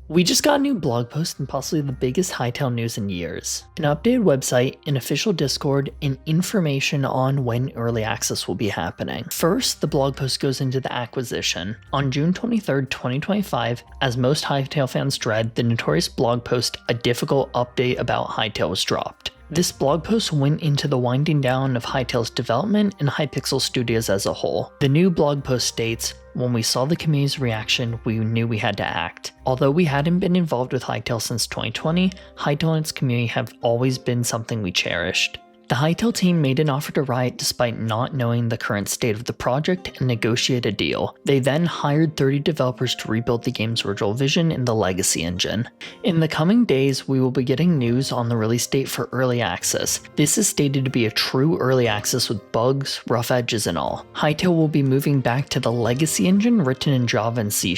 We just got a new blog post and possibly the biggest Hytale news in years. An updated website, an official Discord, and information on when early access will be happening. First, the blog post goes into the acquisition. On June 23rd, 2025, as most Hytale fans dread, the notorious blog post, A Difficult Update About Hytale, was dropped. This blog post went into the winding down of Hytale's development and Hypixel studios as a whole. The new blog post states, "When we saw the community's reaction, we knew we had to act. Although we hadn't been involved with Hytale since 2020, Hytale and its community have always been something we cherished." The Hytale team made an offer to Riot despite not knowing the current state of the project and negotiate a deal. They then hired 30 developers to rebuild the game's original vision in the legacy engine. In the coming days, we will be getting news on the release date for early access. This is stated to be a true early access with bugs, rough edges, and all. Hytale will be moving back to the legacy engine written in Java and C#.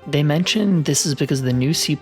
They mentioned this is because the new C++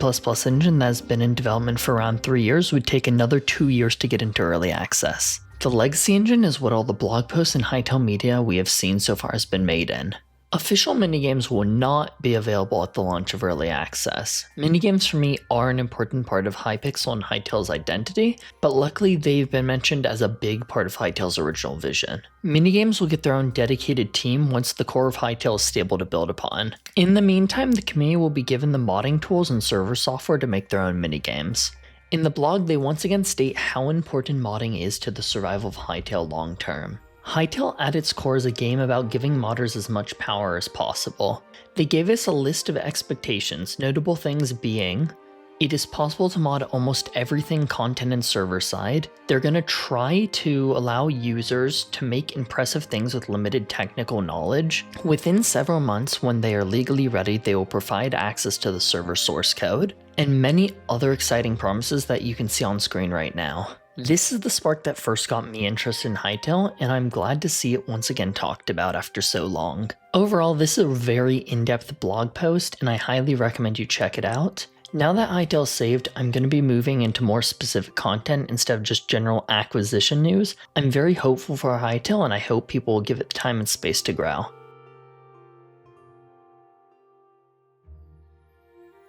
engine that has been in development for around 3 years would take another 2 years to get into early access. The legacy engine is what all the blog posts and Hytale media we have seen so far has been made in. Official minigames will not be available at the launch of early access. Minigames for me are an important part of Hypixel and Hytale's identity, but luckily they've been mentioned as a big part of Hytale's original vision. Minigames will get their own dedicated team once the core of Hytale is stable to build upon. In the meantime, the community will be given the modding tools and server software to make their own minigames. In the blog, they once again state how important modding is to the survival of Hytale long term. Hytale at its core is a game about giving modders as much power as possible. They gave us a list of expectations, notable things being, it is possible to mod almost everything content and server side. They're going to try to allow users to make impressive things with limited technical knowledge. Within several months, when they are legally ready, they will provide access to the server source code, and many other exciting promises that you can see on screen right now. This is the spark that first got me interested in Hytale, and I'm glad to see it once again talked about after so long. Overall, this is a very in-depth blog post, and I highly recommend you check it out. Now that Hytale is saved, I'm going to be moving into more specific content instead of just general acquisition news. I'm very hopeful for Hytale, and I hope people will give it time and space to grow.